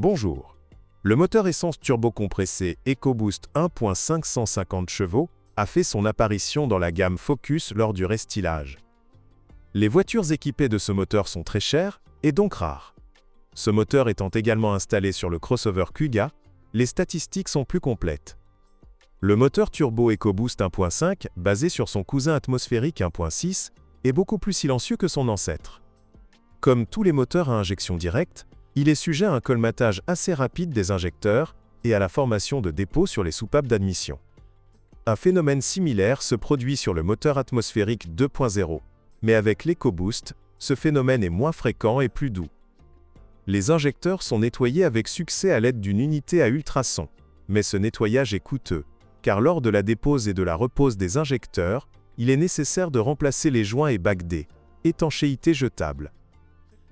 Bonjour. Le moteur essence turbocompressé EcoBoost 1.5 150 chevaux a fait son apparition dans la gamme Focus lors du restylage. Les voitures équipées de ce moteur sont très chères et donc rares. Ce moteur étant également installé sur le crossover Kuga, les statistiques sont plus complètes. Le moteur turbo EcoBoost 1.5, basé sur son cousin atmosphérique 1.6, est beaucoup plus silencieux que son ancêtre. Comme tous les moteurs à injection directe, il est sujet à un colmatage assez rapide des injecteurs et à la formation de dépôts sur les soupapes d'admission. Un phénomène similaire se produit sur le moteur atmosphérique 2.0, mais avec l'EcoBoost, ce phénomène est moins fréquent et plus doux. Les injecteurs sont nettoyés avec succès à l'aide d'une unité à ultrasons, mais ce nettoyage est coûteux, car lors de la dépose et de la repose des injecteurs, il est nécessaire de remplacer les joints et bacs D, étanchéité jetable.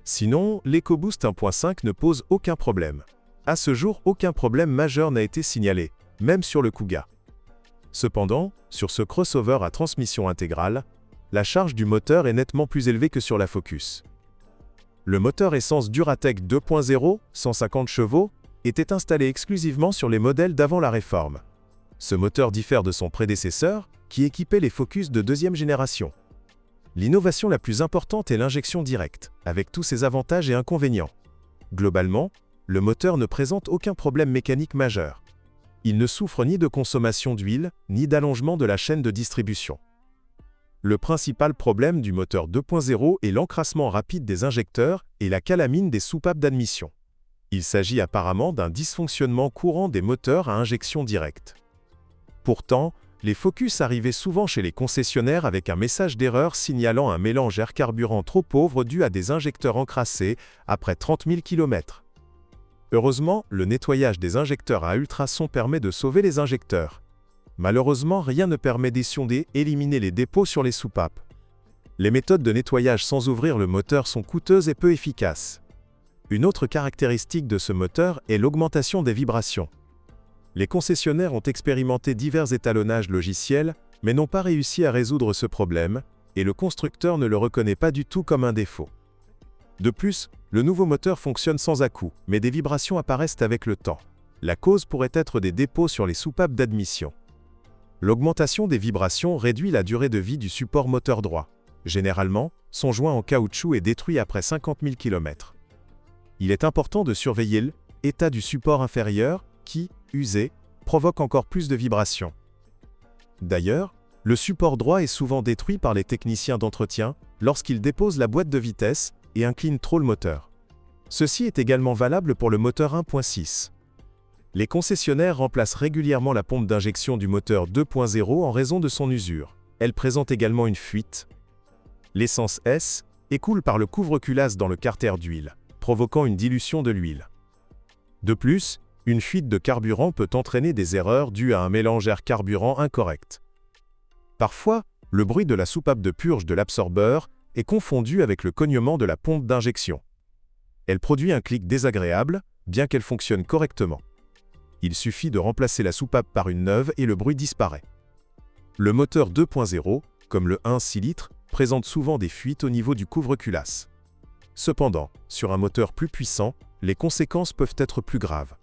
Sinon, l'EcoBoost 1.5 ne pose aucun problème. À ce jour, aucun problème majeur n'a été signalé, même sur le Kuga. Cependant, sur ce crossover à transmission intégrale, la charge du moteur est nettement plus élevée que sur la Focus. Le moteur essence Duratec 2.0, 150 chevaux, était installé exclusivement sur les modèles d'avant la réforme. Ce moteur diffère de son prédécesseur, qui équipait les Focus de deuxième génération. L'innovation la plus importante est l'injection directe, avec tous ses avantages et inconvénients. Globalement, le moteur ne présente aucun problème mécanique majeur. Il ne souffre ni de consommation d'huile, ni d'allongement de la chaîne de distribution. Le principal problème du moteur 2.0 est l'encrassement rapide des injecteurs et la calamine des soupapes d'admission. Il s'agit apparemment d'un dysfonctionnement courant des moteurs à injection directe. Pourtant, les Focus arrivaient souvent chez les concessionnaires avec un message d'erreur signalant un mélange air-carburant trop pauvre dû à des injecteurs encrassés après 30 000 km. Heureusement, le nettoyage des injecteurs à ultrasons permet de sauver les injecteurs. Malheureusement, rien ne permet d'écionder, éliminer les dépôts sur les soupapes. Les méthodes de nettoyage sans ouvrir le moteur sont coûteuses et peu efficaces. Une autre caractéristique de ce moteur est l'augmentation des vibrations. Les concessionnaires ont expérimenté divers étalonnages logiciels, mais n'ont pas réussi à résoudre ce problème, et le constructeur ne le reconnaît pas du tout comme un défaut. De plus, le nouveau moteur fonctionne sans à-coups, mais des vibrations apparaissent avec le temps. La cause pourrait être des dépôts sur les soupapes d'admission. L'augmentation des vibrations réduit la durée de vie du support moteur droit. Généralement, son joint en caoutchouc est détruit après 50 000 km. Il est important de surveiller l'état du support inférieur, qui, usé, provoque encore plus de vibrations. D'ailleurs, le support droit est souvent détruit par les techniciens d'entretien lorsqu'ils déposent la boîte de vitesse et inclinent trop le moteur. Ceci est également valable pour le moteur 1.6. Les concessionnaires remplacent régulièrement la pompe d'injection du moteur 2.0 en raison de son usure. Elle présente également une fuite. L'essence S écoule par le couvre-culasse dans le carter d'huile, provoquant une dilution de l'huile. De plus, une fuite de carburant peut entraîner des erreurs dues à un mélange air-carburant incorrect. Parfois, le bruit de la soupape de purge de l'absorbeur est confondu avec le cognement de la pompe d'injection. Elle produit un clic désagréable, bien qu'elle fonctionne correctement. Il suffit de remplacer la soupape par une neuve et le bruit disparaît. Le moteur 2.0, comme le 1 litres, présente souvent des fuites au niveau du couvre-culasse. Cependant, sur un moteur plus puissant, les conséquences peuvent être plus graves.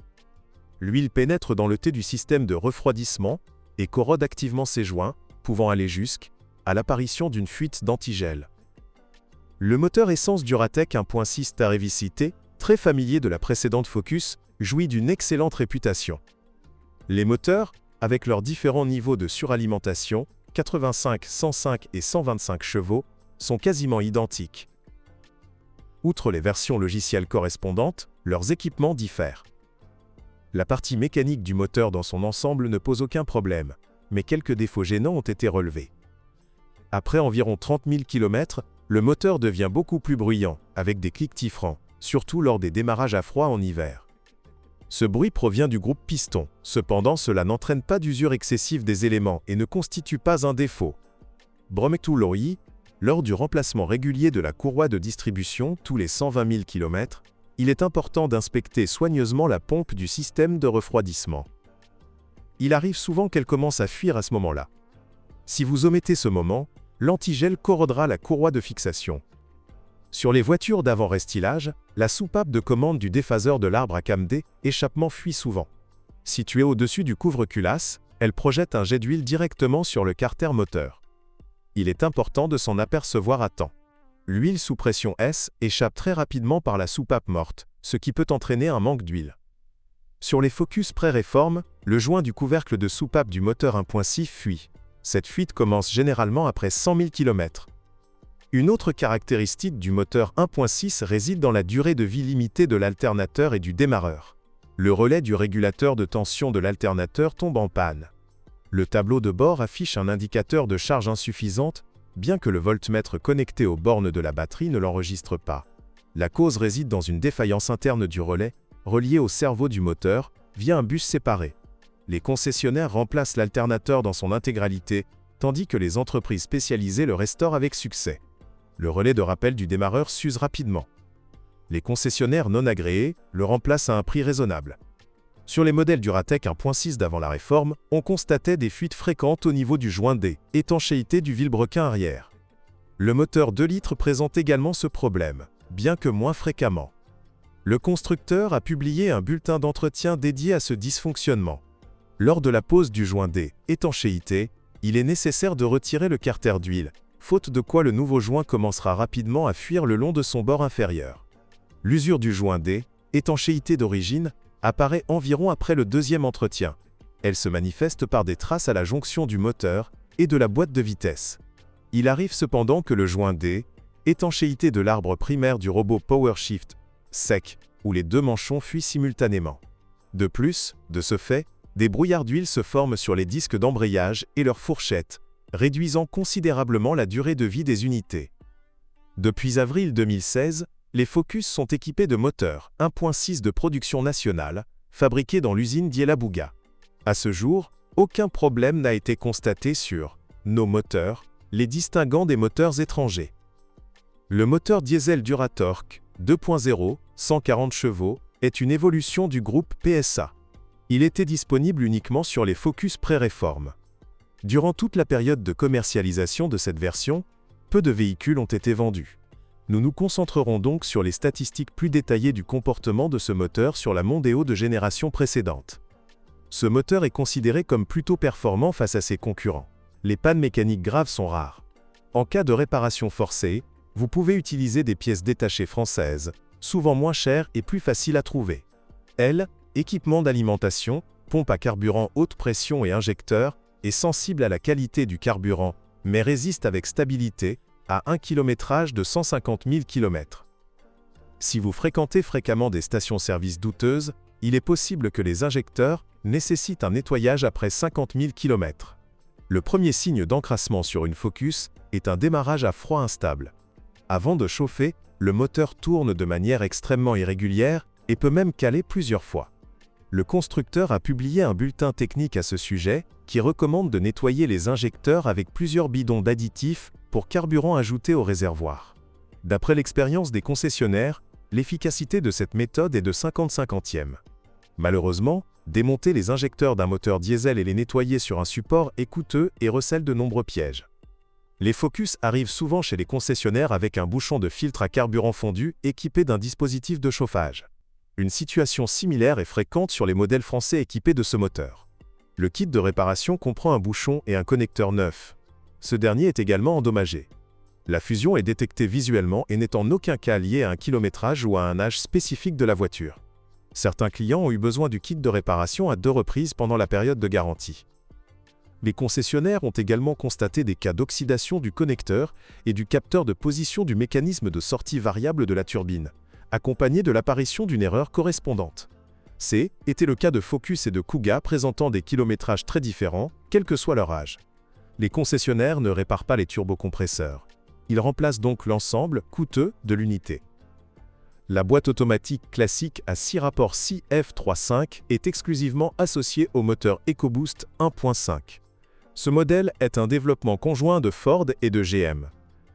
L'huile pénètre dans le T du système de refroidissement et corrode activement ses joints, pouvant aller jusqu'à l'apparition d'une fuite d'antigel. Le moteur essence Duratec 1.6 Tarevicité, très familier de la précédente Focus, jouit d'une excellente réputation. Les moteurs, avec leurs différents niveaux de suralimentation, 85, 105 et 125 chevaux, sont quasiment identiques. Outre les versions logicielles correspondantes, leurs équipements diffèrent. La partie mécanique du moteur dans son ensemble ne pose aucun problème, mais quelques défauts gênants ont été relevés. Après environ 30 000 km, le moteur devient beaucoup plus bruyant, avec des cliquetis-francs, surtout lors des démarrages à froid en hiver. Ce bruit provient du groupe piston, cependant cela n'entraîne pas d'usure excessive des éléments et ne constitue pas un défaut. Brometuloi, lors du remplacement régulier de la courroie de distribution tous les 120 000 km, il est important d'inspecter soigneusement la pompe du système de refroidissement. Il arrive souvent qu'elle commence à fuir à ce moment-là. Si vous omettez ce moment, l'antigel corrodera la courroie de fixation. Sur les voitures d'avant-restylage, la soupape de commande du déphaseur de l'arbre à cam D échappement fuit souvent. Située au-dessus du couvre-culasse, elle projette un jet d'huile directement sur le carter moteur. Il est important de s'en apercevoir à temps. L'huile sous pression S échappe très rapidement par la soupape morte, ce qui peut entraîner un manque d'huile. Sur les Focus pré-réforme, le joint du couvercle de soupape du moteur 1.6 fuit. Cette fuite commence généralement après 100 000 km. Une autre caractéristique du moteur 1.6 réside dans la durée de vie limitée de l'alternateur et du démarreur. Le relais du régulateur de tension de l'alternateur tombe en panne. Le tableau de bord affiche un indicateur de charge insuffisante, bien que le voltmètre connecté aux bornes de la batterie ne l'enregistre pas. La cause réside dans une défaillance interne du relais, relié au cerveau du moteur, via un bus séparé. Les concessionnaires remplacent l'alternateur dans son intégralité, tandis que les entreprises spécialisées le restaurent avec succès. Le relais de rappel du démarreur s'use rapidement. Les concessionnaires non agréés le remplacent à un prix raisonnable. Sur les modèles Duratec 1.6 d'avant la réforme, on constatait des fuites fréquentes au niveau du joint D, étanchéité du vilebrequin arrière. Le moteur 2 litres présente également ce problème, bien que moins fréquemment. Le constructeur a publié un bulletin d'entretien dédié à ce dysfonctionnement. Lors de la pose du joint D, étanchéité, il est nécessaire de retirer le carter d'huile, faute de quoi le nouveau joint commencera rapidement à fuir le long de son bord inférieur. L'usure du joint D, étanchéité d'origine, apparaît environ après le deuxième entretien. Elle se manifeste par des traces à la jonction du moteur et de la boîte de vitesse. Il arrive cependant que le joint D, étanchéité de l'arbre primaire du robot PowerShift, sec, où les deux manchons fuient simultanément. De plus, de ce fait, des brouillards d'huile se forment sur les disques d'embrayage et leurs fourchettes, réduisant considérablement la durée de vie des unités. Depuis avril 2016, les Focus sont équipés de moteurs 1.6 de production nationale, fabriqués dans l'usine d'Yelabuga. À ce jour, aucun problème n'a été constaté sur nos moteurs, les distinguant des moteurs étrangers. Le moteur diesel Duratorq 2.0, 140 chevaux, est une évolution du groupe PSA. Il était disponible uniquement sur les Focus pré-réforme. Durant toute la période de commercialisation de cette version, peu de véhicules ont été vendus. Nous nous concentrerons donc sur les statistiques plus détaillées du comportement de ce moteur sur la Mondeo de génération précédente. Ce moteur est considéré comme plutôt performant face à ses concurrents. Les pannes mécaniques graves sont rares. En cas de réparation forcée, vous pouvez utiliser des pièces détachées françaises, souvent moins chères et plus faciles à trouver. Équipement d'alimentation, pompe à carburant haute pression et injecteur, est sensible à la qualité du carburant, mais résiste avec stabilité, à un kilométrage de 150 000 km. Si vous fréquentez fréquemment des stations-service douteuses, il est possible que les injecteurs nécessitent un nettoyage après 50 000 km. Le premier signe d'encrassement sur une Focus est un démarrage à froid instable. Avant de chauffer, le moteur tourne de manière extrêmement irrégulière et peut même caler plusieurs fois. Le constructeur a publié un bulletin technique à ce sujet qui recommande de nettoyer les injecteurs avec plusieurs bidons d'additifs pour carburant ajouté au réservoir. D'après l'expérience des concessionnaires, l'efficacité de cette méthode est de 50/50. Malheureusement, démonter les injecteurs d'un moteur diesel et les nettoyer sur un support est coûteux et recèle de nombreux pièges. Les Focus arrivent souvent chez les concessionnaires avec un bouchon de filtre à carburant fondu équipé d'un dispositif de chauffage. Une situation similaire est fréquente sur les modèles français équipés de ce moteur. Le kit de réparation comprend un bouchon et un connecteur neuf. Ce dernier est également endommagé. La fusion est détectée visuellement et n'est en aucun cas liée à un kilométrage ou à un âge spécifique de la voiture. Certains clients ont eu besoin du kit de réparation à 2 reprises pendant la période de garantie. Les concessionnaires ont également constaté des cas d'oxydation du connecteur et du capteur de position du mécanisme de sortie variable de la turbine, accompagné de l'apparition d'une erreur correspondante. Était le cas de Focus et de Kuga présentant des kilométrages très différents, quel que soit leur âge. Les concessionnaires ne réparent pas les turbocompresseurs. Ils remplacent donc l'ensemble, coûteux, de l'unité. La boîte automatique classique à 6 rapports CF35 est exclusivement associée au moteur EcoBoost 1.5. Ce modèle est un développement conjoint de Ford et de GM.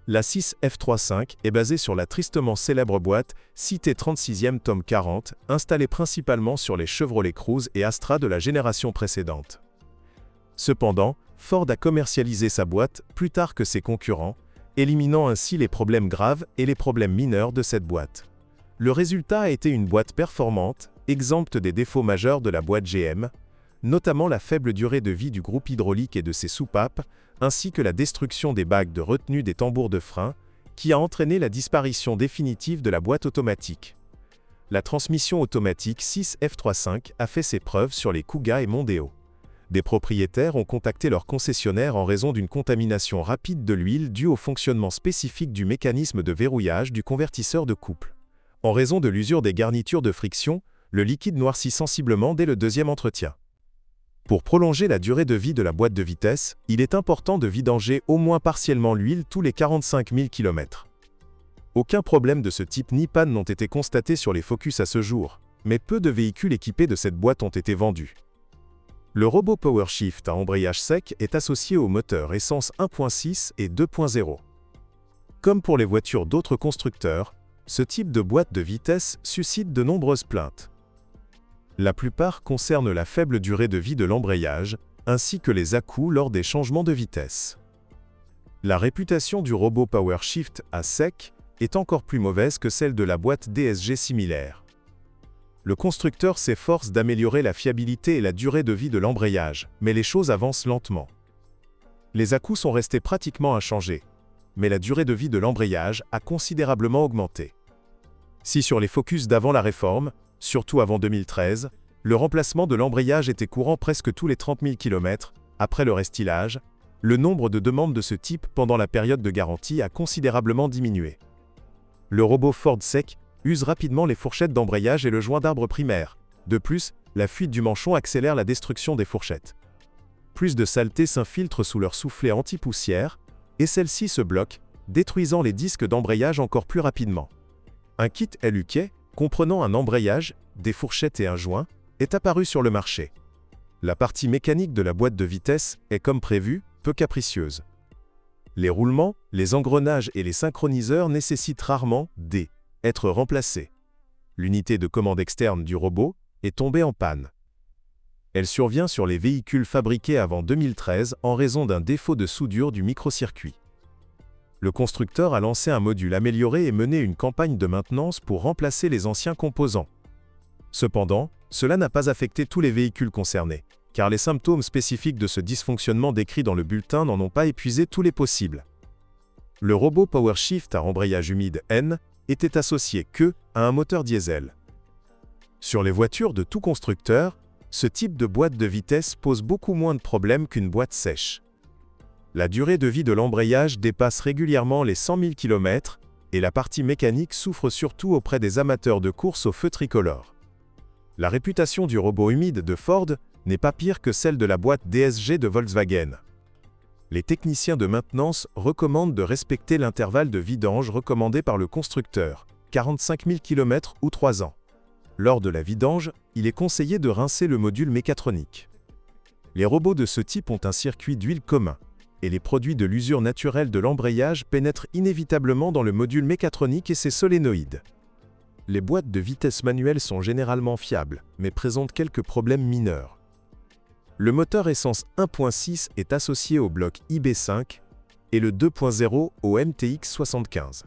La 6F35 est basée sur la tristement célèbre boîte CT36e Tom 40, installée principalement sur les Chevrolet Cruze et Astra de la génération précédente. Cependant, Ford a commercialisé sa boîte plus tard que ses concurrents, éliminant ainsi les problèmes graves et les problèmes mineurs de cette boîte. Le résultat a été une boîte performante, exempte des défauts majeurs de la boîte GM, notamment la faible durée de vie du groupe hydraulique et de ses soupapes, ainsi que la destruction des bagues de retenue des tambours de frein, qui a entraîné la disparition définitive de la boîte automatique. La transmission automatique 6F35 a fait ses preuves sur les Kuga et Mondeo. Des propriétaires ont contacté leur concessionnaire en raison d'une contamination rapide de l'huile due au fonctionnement spécifique du mécanisme de verrouillage du convertisseur de couple. En raison de l'usure des garnitures de friction, le liquide noircit sensiblement dès le deuxième entretien. Pour prolonger la durée de vie de la boîte de vitesse, il est important de vidanger au moins partiellement l'huile tous les 45 000 km. Aucun problème de ce type ni panne n'ont été constatés sur les Focus à ce jour, mais peu de véhicules équipés de cette boîte ont été vendus. Le robot PowerShift à embrayage sec est associé aux moteurs essence 1.6 et 2.0. Comme pour les voitures d'autres constructeurs, ce type de boîte de vitesse suscite de nombreuses plaintes. La plupart concernent la faible durée de vie de l'embrayage, ainsi que les à-coups lors des changements de vitesse. La réputation du robot PowerShift à sec est encore plus mauvaise que celle de la boîte DSG similaire. Le constructeur s'efforce d'améliorer la fiabilité et la durée de vie de l'embrayage, mais les choses avancent lentement. Les à-coups sont restés pratiquement inchangés, mais la durée de vie de l'embrayage a considérablement augmenté. Si sur les Focus d'avant la réforme, surtout avant 2013, le remplacement de l'embrayage était courant presque tous les 30 000 km, après le restylage, le nombre de demandes de ce type pendant la période de garantie a considérablement diminué. Le robot Ford Sec use rapidement les fourchettes d'embrayage et le joint d'arbre primaire. De plus, la fuite du manchon accélère la destruction des fourchettes. Plus de saleté s'infiltre sous leur soufflet anti-poussière, et celle-ci se bloque, détruisant les disques d'embrayage encore plus rapidement. Un kit LUK, comprenant un embrayage, des fourchettes et un joint, est apparu sur le marché. La partie mécanique de la boîte de vitesse est, comme prévu, peu capricieuse. Les roulements, les engrenages et les synchroniseurs nécessitent rarement être remplacés. L'unité de commande externe du robot est tombée en panne. Elle survient sur les véhicules fabriqués avant 2013 en raison d'un défaut de soudure du microcircuit. Le constructeur a lancé un module amélioré et mené une campagne de maintenance pour remplacer les anciens composants. Cependant, cela n'a pas affecté tous les véhicules concernés, car les symptômes spécifiques de ce dysfonctionnement décrits dans le bulletin n'en ont pas épuisé tous les possibles. Le robot PowerShift à embrayage humide N était associé à un moteur diesel. Sur les voitures de tout constructeur, ce type de boîte de vitesse pose beaucoup moins de problèmes qu'une boîte sèche. La durée de vie de l'embrayage dépasse régulièrement les 100 000 km, et la partie mécanique souffre surtout auprès des amateurs de course au feu tricolore. La réputation du robot humide de Ford n'est pas pire que celle de la boîte DSG de Volkswagen. Les techniciens de maintenance recommandent de respecter l'intervalle de vidange recommandé par le constructeur, 45 000 km ou 3 ans. Lors de la vidange, il est conseillé de rincer le module mécatronique. Les robots de ce type ont un circuit d'huile commun, et les produits de l'usure naturelle de l'embrayage pénètrent inévitablement dans le module mécatronique et ses solénoïdes. Les boîtes de vitesse manuelles sont généralement fiables, mais présentent quelques problèmes mineurs. Le moteur essence 1.6 est associé au bloc IB5 et le 2.0 au MTX75.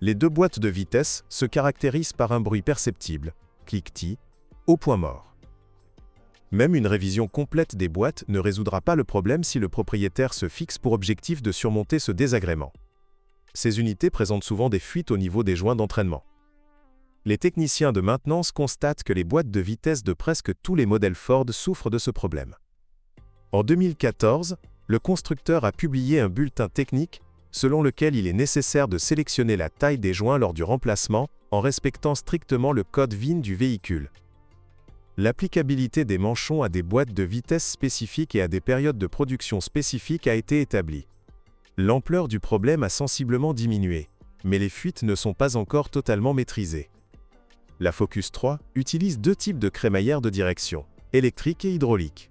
Les deux boîtes de vitesse se caractérisent par un bruit perceptible, cliquetis, au point mort. Même une révision complète des boîtes ne résoudra pas le problème si le propriétaire se fixe pour objectif de surmonter ce désagrément. Ces unités présentent souvent des fuites au niveau des joints d'entraînement. Les techniciens de maintenance constatent que les boîtes de vitesse de presque tous les modèles Ford souffrent de ce problème. En 2014, le constructeur a publié un bulletin technique selon lequel il est nécessaire de sélectionner la taille des joints lors du remplacement en respectant strictement le code VIN du véhicule. L'applicabilité des manchons à des boîtes de vitesse spécifiques et à des périodes de production spécifiques a été établie. L'ampleur du problème a sensiblement diminué, mais les fuites ne sont pas encore totalement maîtrisées. La Focus 3 utilise deux types de crémaillère de direction, électrique et hydraulique.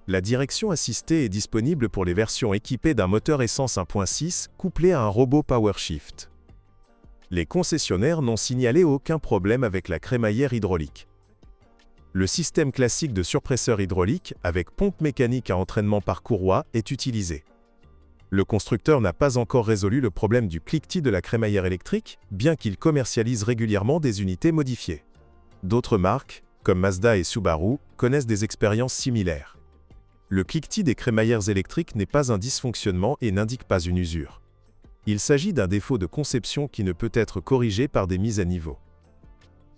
La direction assistée est disponible pour les versions équipées d'un moteur essence 1.6 couplé à un robot PowerShift. Les concessionnaires n'ont signalé aucun problème avec la crémaillère hydraulique. Le système classique de surpresseur hydraulique avec pompe mécanique à entraînement par courroie est utilisé. Le constructeur n'a pas encore résolu le problème du cliquetis de la crémaillère électrique, bien qu'il commercialise régulièrement des unités modifiées. D'autres marques, comme Mazda et Subaru, connaissent des expériences similaires. Le cliquetis des crémaillères électriques n'est pas un dysfonctionnement et n'indique pas une usure. Il s'agit d'un défaut de conception qui ne peut être corrigé par des mises à niveau.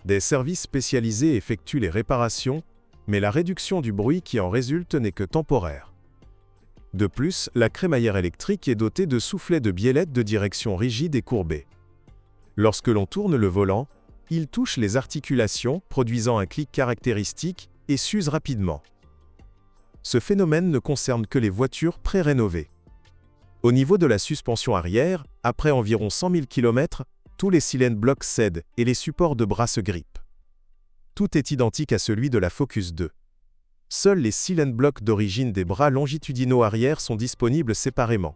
Des services spécialisés effectuent les réparations, mais la réduction du bruit qui en résulte n'est que temporaire. De plus, la crémaillère électrique est dotée de soufflets de biellette de direction rigide et courbée. Lorsque l'on tourne le volant, il touche les articulations, produisant un clic caractéristique, et s'use rapidement. Ce phénomène ne concerne que les voitures pré-rénovées. Au niveau de la suspension arrière, après environ 100 000 km, tous les silent blocks cèdent et les supports de bras se grippent. Tout est identique à celui de la Focus 2. Seuls les silent blocks d'origine des bras longitudinaux arrière sont disponibles séparément.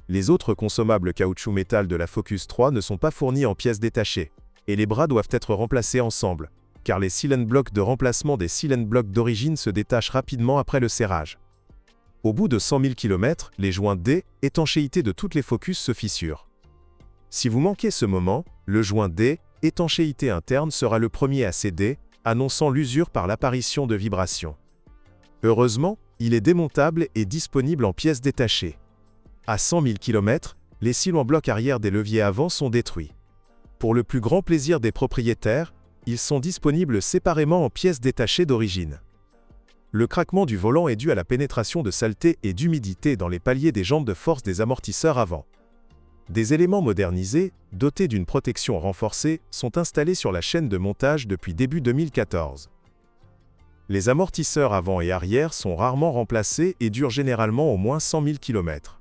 Les autres consommables caoutchouc-métal de la Focus 3 ne sont pas fournis en pièces détachées, et les bras doivent être remplacés ensemble, car les silent blocks de remplacement des silent blocks d'origine se détachent rapidement après le serrage. Au bout de 100 000 km, les joints D, étanchéité de toutes les Focus, se fissurent. Si vous manquez ce moment, le joint D, étanchéité interne, sera le premier à céder, annonçant l'usure par l'apparition de vibrations. Heureusement, il est démontable et disponible en pièces détachées. À 100 000 km, les silent blocs arrière des leviers avant sont détruits. Pour le plus grand plaisir des propriétaires, ils sont disponibles séparément en pièces détachées d'origine. Le craquement du volant est dû à la pénétration de saleté et d'humidité dans les paliers des jambes de force des amortisseurs avant. Des éléments modernisés, dotés d'une protection renforcée, sont installés sur la chaîne de montage depuis début 2014. Les amortisseurs avant et arrière sont rarement remplacés et durent généralement au moins 100 000 km.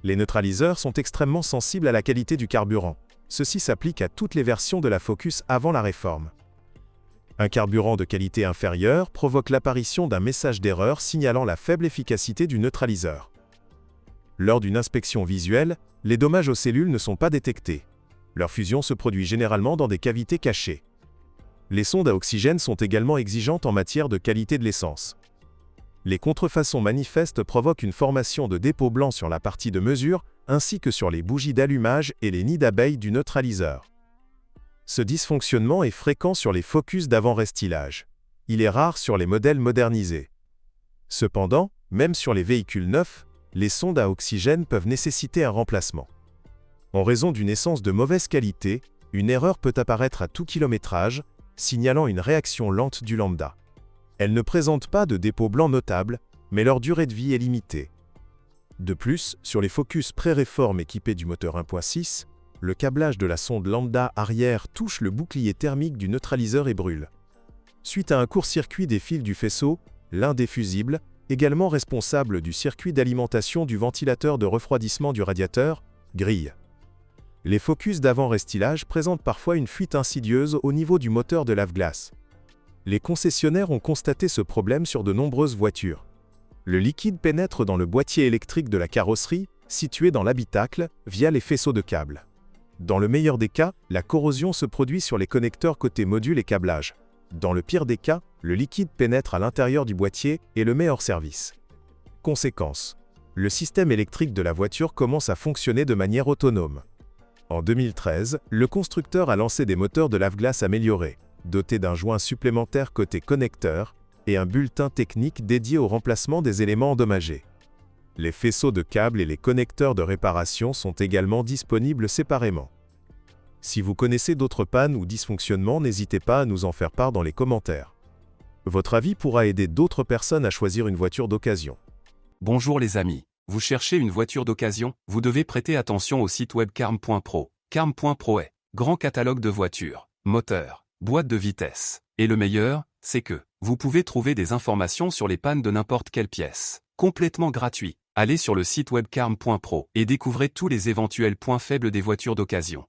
Les neutraliseurs sont extrêmement sensibles à la qualité du carburant. Ceci s'applique à toutes les versions de la Focus avant la réforme. Un carburant de qualité inférieure provoque l'apparition d'un message d'erreur signalant la faible efficacité du neutraliseur. Lors d'une inspection visuelle, les dommages aux cellules ne sont pas détectés. Leur fusion se produit généralement dans des cavités cachées. Les sondes à oxygène sont également exigeantes en matière de qualité de l'essence. Les contrefaçons manifestes provoquent une formation de dépôts blancs sur la partie de mesure, ainsi que sur les bougies d'allumage et les nids d'abeilles du neutraliseur. Ce dysfonctionnement est fréquent sur les Focus d'avant-restylage. Il est rare sur les modèles modernisés. Cependant, même sur les véhicules neufs, les sondes à oxygène peuvent nécessiter un remplacement. En raison d'une essence de mauvaise qualité, une erreur peut apparaître à tout kilométrage, signalant une réaction lente du lambda. Elles ne présentent pas de dépôt blanc notable, mais leur durée de vie est limitée. De plus, sur les Focus pré-réforme équipés du moteur 1.6, le câblage de la sonde lambda arrière touche le bouclier thermique du neutraliseur et brûle. Suite à un court-circuit des fils du faisceau, l'un des fusibles, également responsable du circuit d'alimentation du ventilateur de refroidissement du radiateur, grille. Les Focus d'avant-restylage présentent parfois une fuite insidieuse au niveau du moteur de lave-glace. Les concessionnaires ont constaté ce problème sur de nombreuses voitures. Le liquide pénètre dans le boîtier électrique de la carrosserie, situé dans l'habitacle, via les faisceaux de câbles. Dans le meilleur des cas, la corrosion se produit sur les connecteurs côté module et câblage. Dans le pire des cas, le liquide pénètre à l'intérieur du boîtier et le met hors service. Conséquence: le système électrique de la voiture commence à fonctionner de manière autonome. En 2013, le constructeur a lancé des moteurs de lave-glace améliorés, dotés d'un joint supplémentaire côté connecteur et un bulletin technique dédié au remplacement des éléments endommagés. Les faisceaux de câbles et les connecteurs de réparation sont également disponibles séparément. Si vous connaissez d'autres pannes ou dysfonctionnements, n'hésitez pas à nous en faire part dans les commentaires. Votre avis pourra aider d'autres personnes à choisir une voiture d'occasion. Bonjour les amis, vous cherchez une voiture d'occasion? Vous devez prêter attention au site web carm.pro. Carm.pro est grand catalogue de voitures, moteurs, boîtes de vitesse. Et le meilleur, c'est que vous pouvez trouver des informations sur les pannes de n'importe quelle pièce, complètement gratuit. Allez sur le site web carm.pro et découvrez tous les éventuels points faibles des voitures d'occasion.